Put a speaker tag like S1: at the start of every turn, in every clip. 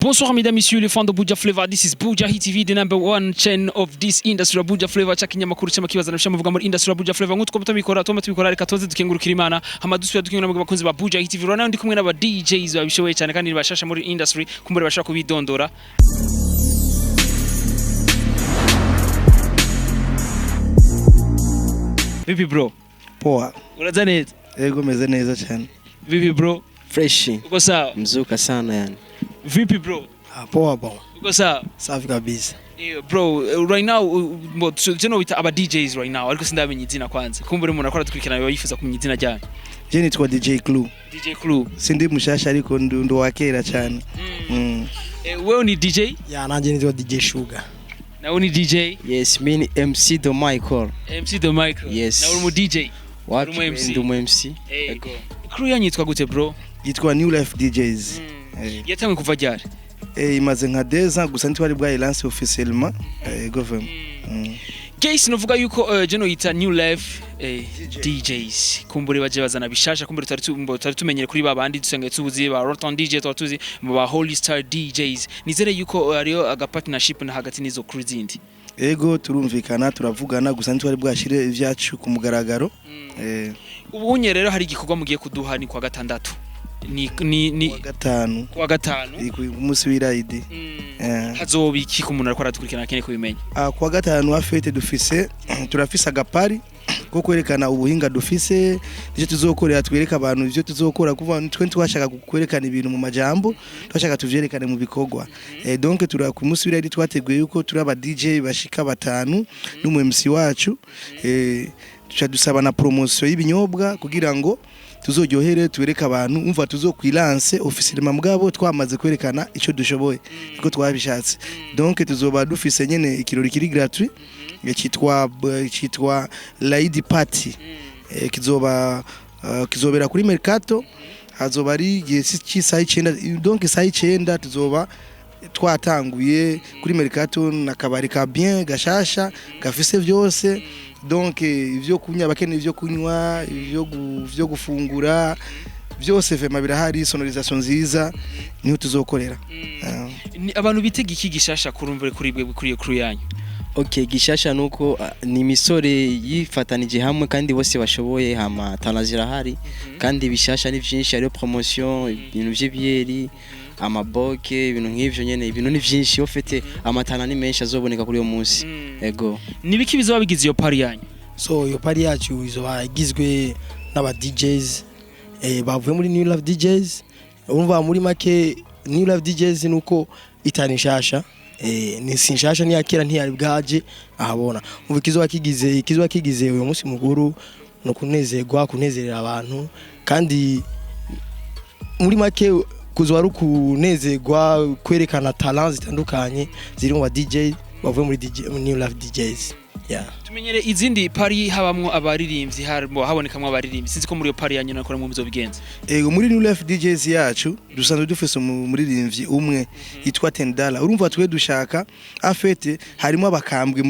S1: Bonsoir mesdames, messieurs, les fans de Buja Flavor. This is Buja Hit TV, the number one channel of this industry. Buja Flavor chakinyamakuru cy'amakibaza nabisha muvuga muri industry Buja Flavor. Nk'uko tubikora reka toze dukengurukira Imana. Hama dusubira dukengurukira mu bakunzi ba Buja Hit TV. Rona ndi kumwe n'aba DJs babishoboye cyane kandi bashasha muri industry kumbure bashaka kubidondora. Vipi bro?
S2: Poa.
S1: Uraza neza?
S2: Yego meze neza cyane.
S1: Vipi bro?
S3: Fresh.
S1: Uko sawa?
S3: Mzuka sana yani.
S1: Vipi bro?
S2: Poa bro.
S1: Uko sawa?
S2: Safi kabisa.
S1: Bro, right now with aba DJs right now ariko sindamenye izina kwanza. Kumbure umuntu akora dukurikirana yifuza kumenya izina ryane.
S2: Je nitwa DJ Clue.
S1: DJ Clue.
S2: Sindi mushasha ariko ndo wakera cyane.
S1: Wewe ni DJ?
S2: Ya nanje nitwa DJ Sugar.
S1: Na wewe ni DJ?
S3: Yes, mimi ni MC The Michael.
S1: MC The Michael.
S3: Yes.
S1: Na wewe mu DJ?
S3: Wapi ndo mu MC?
S1: Ego. Crew yanyu yitwa gute bro?
S2: Yitwa New Life DJs.
S1: Yatamwe kuva ryari?
S2: Imaze nka deza gusa ntwari bwa lance officiellement. Ego vema.
S1: Guys novuga yuko jeno yita New Life DJs kumbure baje bazana bishasha kumbure tutari tumenyere kuri babandi dusenge tubuzi ba Roton DJ twatuzi mu ba Holy Star DJs nizere yuko ariyo aga partnership na hagati nizo crew zindi.
S2: Ego turumvikana turavugana gusa ntwari bwashire ivyacu ku mugaragaro.
S1: Ubunye rero hari igikorwa mugiye kuduha ni kwa gatandatu. Ni
S2: kwa gatanu ku munsi w'irayidi.
S1: Hazoba iki ku muntu ariko dukurikirana kene kubimenya.
S2: Kwa gatanu afete dufise turafise agapari ko kwerekana ubuhinga dufise nicyo tuzokorera twereka abantu ivyo tuzokora kuva twe twashaka kwerekana ibintu mu majambo twashaka tuvyerekane mu bikorwa. Donc tura ku munsi w'irayidi twateguye yuko turi aba DJ bashika batanu n'umu MC wacu tuca dusaba na promotion y'ibinyobwa kugira ngo tuzoryohere tubereka abantu umva tuzokwilance officiellement mugabo twamaze kwerekana ico dushoboye iko twabishatse. Donc tuzoba dufise nyene ikirori kiri gratuit cyitwa Lady Party kizobera kuri Mercato hazoba ari cy'isaha 9 donc isaha 9 tuzoba twatanguye kuri Mercato nakabari ka bien gashasha gafise vyose. Donc ivyo kunywa bakene ivyo kunywa ivyo gufungura byose vema birahari sonorisation nziza niho tuzokorera.
S1: Abantu bitega iki gishasha kurumvire kuri bwe kuri crew yanyu?
S3: Okay, gishasha nuko ni misore yifatanije hamwe kandi bose bashoboye hama tanazira hari kandi bishasha ni vyinshi ari promotion ibintu by'ibyeri amaboke ibintu nk'ivyo nyene ibintu ni vyinshi ofete amatana ni menshi azoboneka kuri uyo munsi. Ego.
S1: Nibiki bizoba bigize iyo party yanyu?
S4: So iyo party yacu izoba igizwe n'aba DJs bavuye muri New Life DJs. Urumva muri make New Life DJs nuko itanishasha ni sinshasha ni yakera ntiyari bwaje ahabona. Umva kizoba kigize uyo munsi muguru no kunezerera abantu kandi muri make kuzwa ari kunezerwa kwerekana talent zitandukanye ziri mu ba DJ bavuye muri New Life DJs. Yeah.
S1: Tumenyere izindi party habamwo abaririmbyi habonekamwe abaririmbyi sinzi ko muri yo party yanyu nakora mu bizobigenza.
S2: Ego muri New Life DJs yacu dusanzwe dufise umuririmbyi umwe yitwa Tendala. Urumva twe dushaka afete harimo abakambwe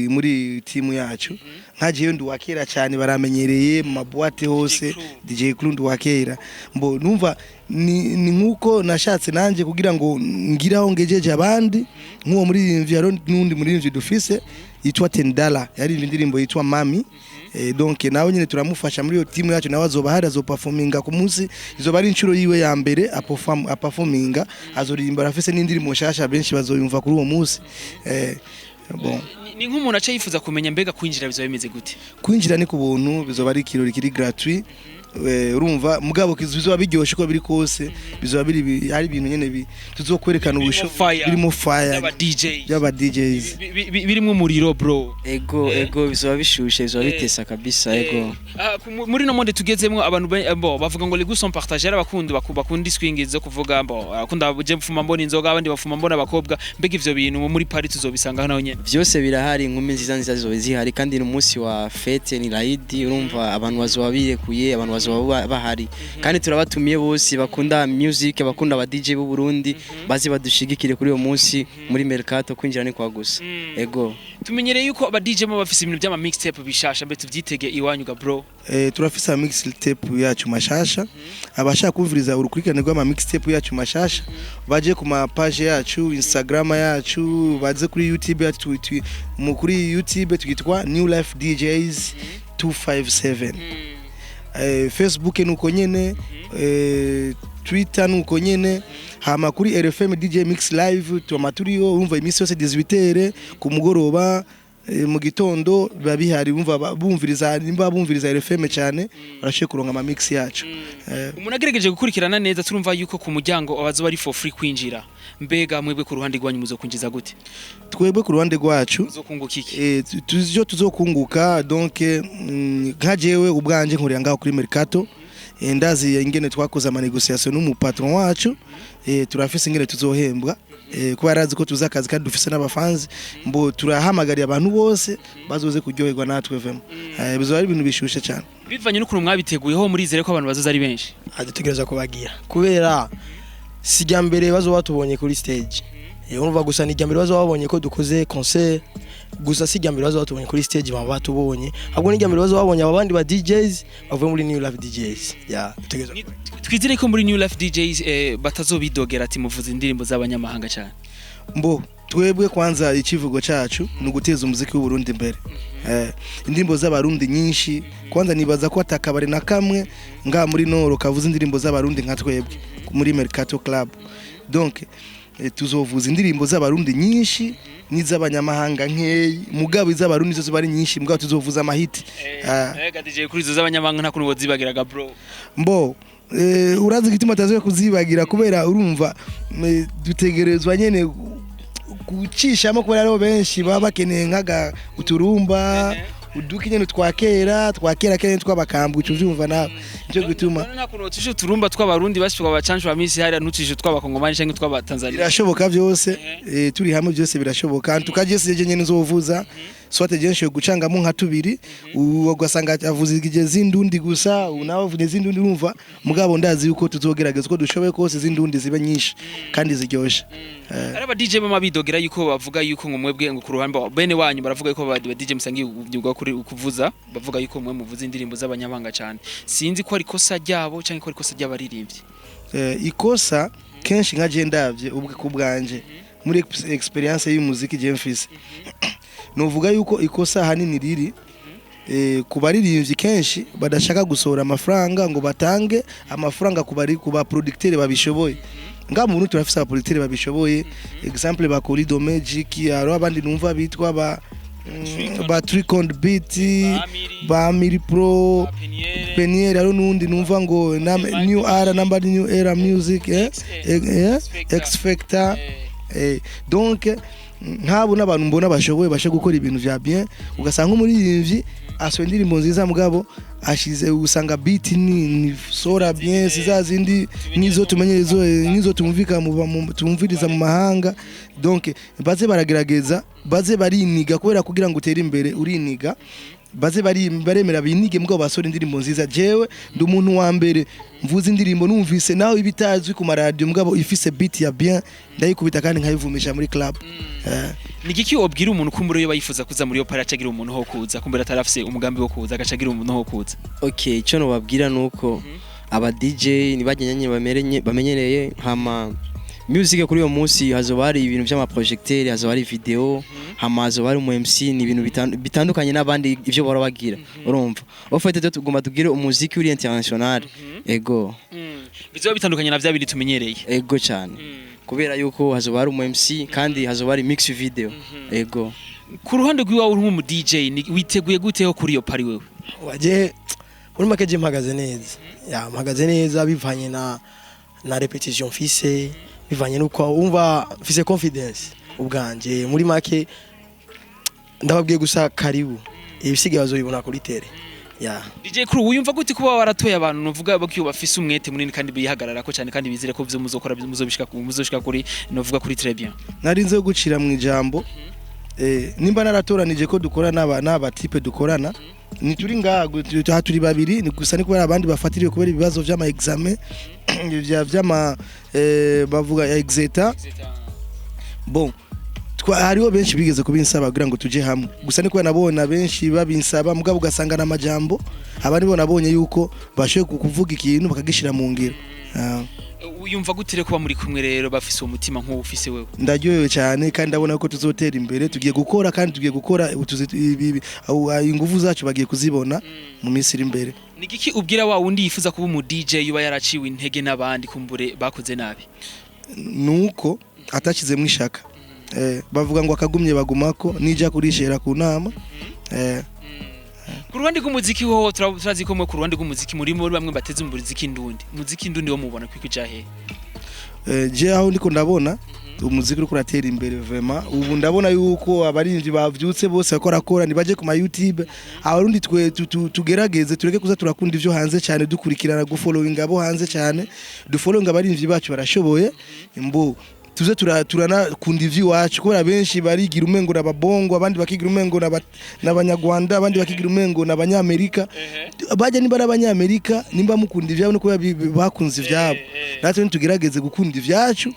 S2: muri team yacu nkaje ndi wakera cyane baramenyereye mu maboate hose DJ Clue ndi wakera mbo numva ni nkuko nashatse nanje kugira ngo ngiraho ngejeje abandi nk'uwo muririmbyi yaro nundi muririmbyi dufise yitwa Tendala yari indirimbo yitwa Mami. Donc nawe nyine turamufasha muri yo team yacu nawe azoba performinga ku munsi izoba ari incuro yiwe ya mbere performinga azoririmba afise n'indirimbo nshasha benshi bazoyumva kuri uwo munsi. Bon
S1: ni nk'umuntu aca yifuza kumenya mbega kwinjira bizoba bimeze gute?
S2: Kwinjira ni ku buntu bizoba ari kirori kiri gratuit. Urumva mugabo kizoba biryoshe ko biri kose bizoba biri hari ibintu nyene tuzokwerekana ubusho birimo fire y'aba DJs
S1: birimo umuriro bro.
S3: Ego bizoba bishushe bizoba bitesa kabisa. Ego
S1: muri no monde tugezemwo abantu bavuga ngo les goûts sont partagés bakunda swing zo kuvuga akunda je mfuma mbona inzoga abandi bafuma mbona abakobwa mbega ivyo bintu muri party tuzobisanga naho nyene
S3: byose birahari inkumi nziza zo zihari kandi ni umunsi wa fete ni Laidi. Urumva abantu bazoba birekuye abantu bahari kandi turabatumiye bose bakunda music bakunda aba DJ b'u Burundi bazi badushigikire kuri uyo munsi muri Mercato kwinjira ni kwa gusa. Ego
S1: tumenyereye yuko aba DJ mo bafise ibintu by'ama mixtape bishasha mbe tuvyitege iwanyu ga bro.
S2: Turafise mixtape yacu mashasha abashaka kumviriza urukurikirane rw'ama mixtape yacu mashasha baje ku ma page yacu Instagram yacu baze kuri YouTube yacu kuri YouTube twitwa New Life DJs 257 Facebook nuko nyene Twitter nuko nyene hama kuri RFM DJ Mix Live tumaturiyo urumva imisi yose 18h ku mugoroba mu gitondo babihari bumviriza nimba bumviriza RFM cyane barashe kuronga ama mix yacu.
S1: Umuntu agerageje gukurikirana neza turumva yuko ku muryango abazo bari for free kwinjira mbega mwebwe ku ruhande rwanyu muzo kwinjiza gute?
S2: Twebwe ku ruhande rwacu
S1: tuzokunguka iki?
S2: Tuzokunguka donc nka jewe ubwanje nkorera ngaho kuri Mercato ndazi ingene twakoze ama negotiation n'umu patron wacu turafise ingene tuzohembwa kuba arazi ko tuzakazi kandi dufise n'abafanzi mbo turahamagariye abantu bose bazoze kuryoherwa natwe vema bizo ari ibintu bishushe cyane
S1: bivanye n'ukuntu mwabiteguyeho murizere ko abantu bazoza ari benshi
S4: adutegereza kubagira kubera sijya mbere bazo batubonye kuri stage urumva gusa ni mbere bazo babonye ko dukoze concert gusa sijya mbere bazo batubonye kuri stage baba batubonye ahubwo ni mbere bazo babonye abandi ba DJs bavuye muri New Life DJs dutegereza
S1: twizere ko muri New Life DJs batazobidogera ati muvuze indirimbo z'abanyamahanga cyane
S2: mbo twebwe kwanza ikivugo cacu no guteza umuziki w'u Burundi imbere indirimbo z'abarundi nyinshi kwanza nibaza ko atakabare na kamwe nga muri Noro kavuze indirimbo z'abarundi nka twebwe muri Mercato Club donc tuzovuza indirimbo z'abarundi nyinshi n'iz'abanyamahanga nkeyi mugabo iz'abarundi zo bari nyinshi mugabo tuzovuza amahiti
S1: DJ kuri zo z'abanyamahanga nta kuntu bozibagiraga bro
S2: mbo urazi gituma tazoye kuzibagira kubera urumva dutegerezwa nyene gucishamo kubera rero benshi baba bakeneye nkaga uturumba uduki nyene twakera kene twabakambwe cyuvyumva nawe cyo gutuma
S1: nta kuntu tushe turumba tw'abarundi bashika bacancu ba misi hari nutishe tw'abakongomani canke tw'abatanzania
S2: birashoboka byose turi hamwe byose birashoboka tukagese je nyene nzovuza swate jenshe gucanga mu nka tubiri ugasanga avuze igije zindundi gusa unawe vuze zindundi urumva mugabo ndazi yuko tuzogerageza ko dushoboye kose zindundi zibe nyinshi kandi ziryoshe
S1: araba DJ mama bidogera yuko bavuga yuko ngo mwebwe ngo ku ruhande bene wanyu baravuga yuko ba DJ musangiye ubyuga kuri kuvuza bavuga yuko mwe muvuza indirimbo z'abanyamahanga cyane sinzi ko ari kosa ryabo cyangwa ko ari kosa ry'abaririmbyi
S2: ikosa kenshi nka je ndavye ubwe ku bwanje muri experience y'umuziki je mfise novuga yuko ikosa hanini riri ku baririmbyi kenshi badashaka gusohora amafaranga ngo batange amafaranga ku ba producteur babishoboye nga muntu turafise aba producteur babishoboye example ba Colido Magic aro abandi numva bitwa ba Tricond Beat ba Amiri Pro Penier aro nundi numva ngo New Era number New Era Music X Factor donc nkabo n'abantu mbona bashoboye bashe gukora ibintu vya bien ugasanga umuririmbyi aso indirimbo nziza mugabo ashize usanga beat ni sora bien zizazindi nizo tumenyerezo nizo tumvika tumviriza mu mahanga donc baze baragerageza baze bariniga kubera kugira ngo utere imbere uriniga baze baremera binige mugabo basora indirimbo nziza jewe ndi umuntu wa mbere mvuza indirimbo numvise naho ibitazwi ku maradio mugabo ifise beat ya bien ndayikubita kandi nkayivumisha muri club
S1: nigiki obwira umuntu kumbure yo bayifuza kuza muri opera acagira umuntu ho kuza kumbere atarafise umugambi wo kuza agacagira umuntu ho kuza
S3: okay ico no babwira nuko aba DJ nibagenya bamenyereye hama music kuri uyo munsi hazoba hari ibintu by'ama projecteur hazoba hari video hama hazoba hari mu MC ni ibintu bitandukanye n'abandi ivyo bara bagira urumva ofete tugomba tugire umuziki uri international ego
S1: bizoba bitandukanye na vya bindi tumenyereye
S3: ego cyane kubera yuko hazoba hari mu MC kandi hazoba hari mix video ego
S1: ku ruhande rw'iwawe uri mu DJ witeguye guteho kuri iyo pari wewe
S4: waje muri makeje mpagaze neza bivanye na repetition fise bivanye nuko umva mfise confidence ubwanje muri make ndababwiye gusa karibu ibisigaye bazobibona kuri tele
S1: DJ Crew uyumva gute kuba waratoye abantu novuga bakiyo bafise umwete munini kandi bihagarara ko cyane kandi bizire ko byo muzokora muzoshika kuri novuga kuri très bien
S2: narinze gucira mu ijambo nimba naratoranije ko dukorana n'aba type dukorana ni turi ngago turi babiri ni gusa ni kubera abandi bafatiriye kubera ibibazo by'ama examen by'ama bavuga ya exeta bon hariho benshi bigeze kubinsaba kugira ngo tuje hamwe gusa niko nabona benshi babinsaba mugabo ugasanga n'amajambo abandi bo nabonye yuko bashoboye kuvuga ikintu bakagishira mu ngiro.
S1: Uyumva gutire kuba muri kumwe rero bafise umutima nk'uwo ufise wewe?
S2: Ndaryohewe cyane kandi ndabona ko tuzotera imbere, tugiye gukora kandi tugiye gukora ingufu zacu bagiye kuzibona mu minsi iri imbere.
S1: Nigiki ubwira wa wundi yifuza kuba umu DJ yuba yaraciwe intege n'abandi kumbure bakoze nabi?
S2: Nuko atakize mu ishaka. Bavuga ngo akagumye bagumako nija kurishera ku nama.
S1: Ku ruhande rw'umuziki ho turazi ko ku ruhande rw'umuziki muri bamwe bateze umuziki ndundi. Umuziki ndundi wo mubona kwikuja he?
S2: Je aho ndiko ndabona umuziki uri kuratera imbere vraiment. Ubu ndabona yuko abarinzi bavyutse bose bakora nibaje ku ma YouTube. Abarundi twe tugerageze tureke kuza turakunda ivyo hanze cyane dukurikirana gufollowing abo hanze cyane. Dufollowing abarinzi bacu barashoboye. Mbo tuze turanakunda ivyo wacu kubera benshi barigira umengo n'ababongo abandi bakigira umengo n'abanyarwanda abandi bakigira umengo n'abanyamerika baje niba n'abanyamerika nimba mukunda ivyabo no kuba bakunze ivyabo natwe tugerageze gukunda ivyacu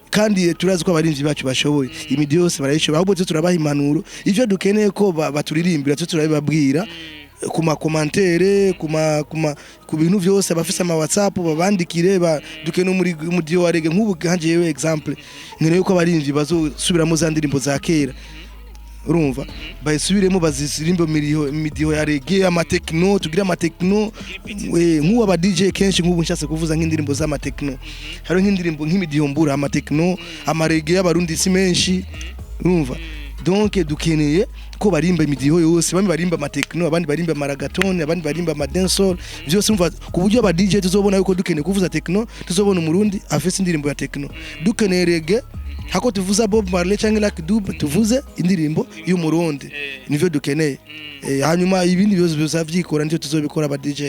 S2: kandi turazi ko abarinzi bacu bashoboye imidi yose barayishoboye ahubwo turabaha impanuro ivyo dukeneye ko baturirimbira twe turabibabwira kuma commentaire ku bintu byose abafise ama WhatsApp babandikire dukene muri mudiyo wa rege nk'ubu hanje yewe example nkeneye ko abarinzi bazosubiramo za ndirimbo za kera urumva bayisubiremo bazisirimbo midiyo ya rege ama techno tugira ama techno nk'ubu aba DJ kenshi nk'ubu nshatse kuvuza nk'indirimbo za ama techno hari nk'indirimbo nk'imidiyo mbura ama techno ama rege y'abarundi si menshi urumva donc dukeneye ko barimba imidiho yose bamwe barimba ama techno abandi barimba maragaton abandi barimba ama dancehall byose umva ku buryo aba DJ tuzobona yuko dukeneye kuvuza techno tuzobona umurundi afise indirimbo ya techno dukeneye reggae hako tuvuza Bob Marley cyangwa Lucky Dube tuvuze indirimbo y'umurundi nivyo dukeneye hanyuma ibindi byose bizavyikora ndio tuzobikora aba DJ.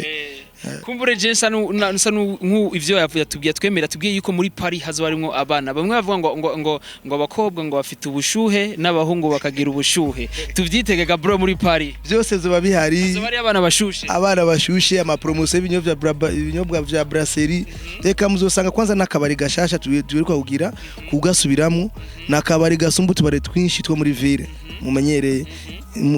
S1: Kumbure je nku ivyo yatubwiye twemera tubwiye yuko muri Paris hazo barimo abana bamwe bavuga ngo abakobwa ngo bafite ubushuhe n'abahungu bakagira ubushuhe tuvyitegeka bro muri Paris
S2: byose zoba bihari
S1: zo bari abana bashushe
S2: ama promotion ibinyobwa vya brasserie reka muzosanga kwanza nakabari gashasha tuwiruka kugira kugasubiramo nakabari gasumbu tubare twinshi two muri ville mumenyereye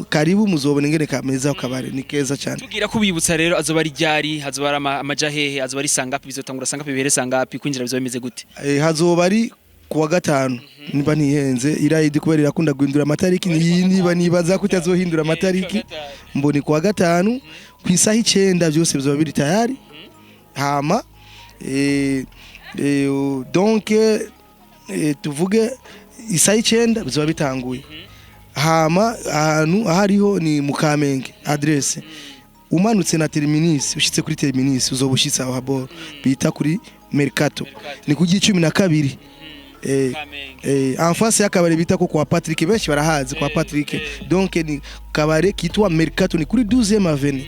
S2: karibu muzobona ingene kameza kabare ni keza cyane
S1: tugira kubibutsa rero azoba ari ryari hazoba amaja hehe azoba ari sangapi bizotangura sangapi bihere sangapi kwinjira bizoba bimeze gute
S2: hazoba ari kuwa gatanu niba nihenze irayidi kubera irakunda guhindura amatariki nibaza ko itazohindura amatariki mboni kuwa gatanu ku isaha 9 byose bizoba biri tayari hama donc tuvuge isaha 9 bizoba bitanguye hama ahantu ahariho ni Mukamenge adresse umanutse na terminus ushitse kuri terminus uzobushitsa aho haboro bita kuri Mercato ni ku 12 en face y'akabare bita ko kwa Patrick benshi barahazi kwa Patrick donc ni kabare kitwa Mercato ni kuri 12e avenue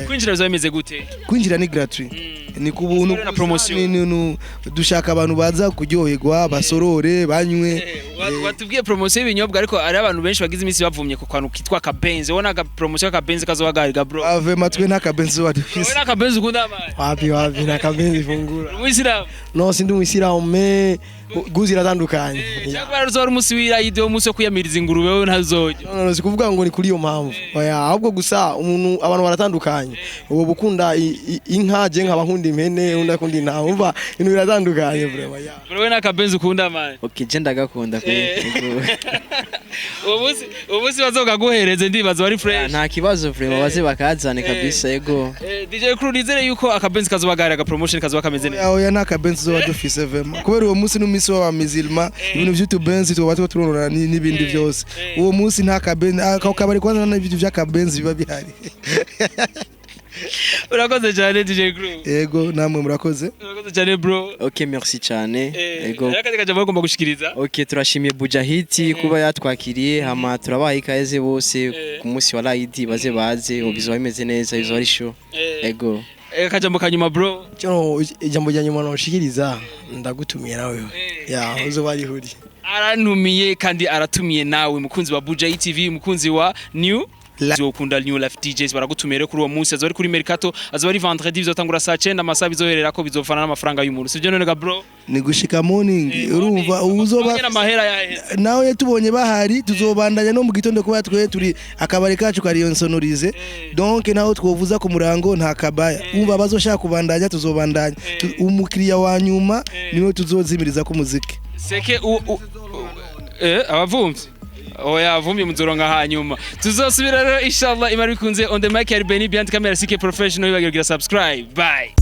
S1: kwinjira bizoba bimeze gute
S2: kwinjira ni gratuit ni kubuntu na promotion dushaka abantu baza kuryoherwa basorore banywe
S1: watubwiye promotion y'ibinyobwa ariko ari abantu benshi bagize iminsi bavumye ku kantu kitwa kabenze ubona ka promotion ka benze kazohagariga bro
S2: ave matwe nta kabenze wadufise
S1: ubona kabenze ukunda amazi
S4: wapi na kabenze ifungura
S1: umwisiramu
S4: no sindi umwisiramu me guzira tandukanye
S1: cyangwa ruzora umunsi w'irayide wo munsi wo kuyamiriza ingurube we ntazoje
S4: no sikuvuga ngo ni kuri iyo mpamvu oya ahubwo gusa umuntu abantu baratandukanye uwo bukunda inka je nk'abankunda impene unda kundi nta umva ibintu biratandukanye vraiment ya
S1: bro we na kabenze ukunda amazi
S3: okay je ndagakunda pe
S1: ubusi bazoga guhereze ndibazo bari fresh
S3: nta kibazo vraiment baze bakazane kabisa yego
S1: DJ Crew nizere yuko akabenze kazobagarira ga promotion kazoba kameze neza
S2: oya nta kabenze zo wadufise vraiment kubera uwo munsi n'umisi wa mizilma ibintu by'utubenzi tuba turorora n'ibindi byose uwo munsi nta kabenze akabari kwanza n'ibintu by'akabenzi biba bihari.
S1: Urakoze cyane DJ Crew.
S2: Yego namwe murakoze.
S1: Urakoze cyane bro.
S3: Okay merci cyane.
S1: Yego. Arakaje kaje bagomba gushikiriza.
S3: Okay turashimiye Bujahiti kuba yatwakiriye hama turabaha ikaze bose ku munsi wa Raidi baze ubizoba bimeze neza bizoba ari show. Yego.
S1: Kajambo kanyuma bro.
S4: Cyo ijambo rya nyuma noshikiriza ndagutumiye nawe. Ya uzoba ari huri.
S1: Arantumiye kandi aratumiye nawe mukunzi wa Bujahiti TV mukunzi wa New ukunda New Life DJs baragutumira kuri uwo munsi azoba ari kuri Mercato azoba ari vendredi bizotangura saa 9 amasaha bizoherera ko bizofana n'amafaranga y'umuntu sivyo none ga bro
S2: ni gushika morning urumva uzoba nawe tubonye bahari tuzobandanya no mu gitondo kuba twe turi akabari kacu kariyonsonorize donc naho twovuza ku murango nta kabaya umva bazoshaka kubandanya tuzobandanya umukiriya wa nyuma niwe tuzozimiriza ku muziki
S1: seke abavumvyi oya vumbi muzoronga hanyuma tuzosubira rero inshallah imari bikunze on the mic ya Benny behind camera CK professional ibagira subscribe bye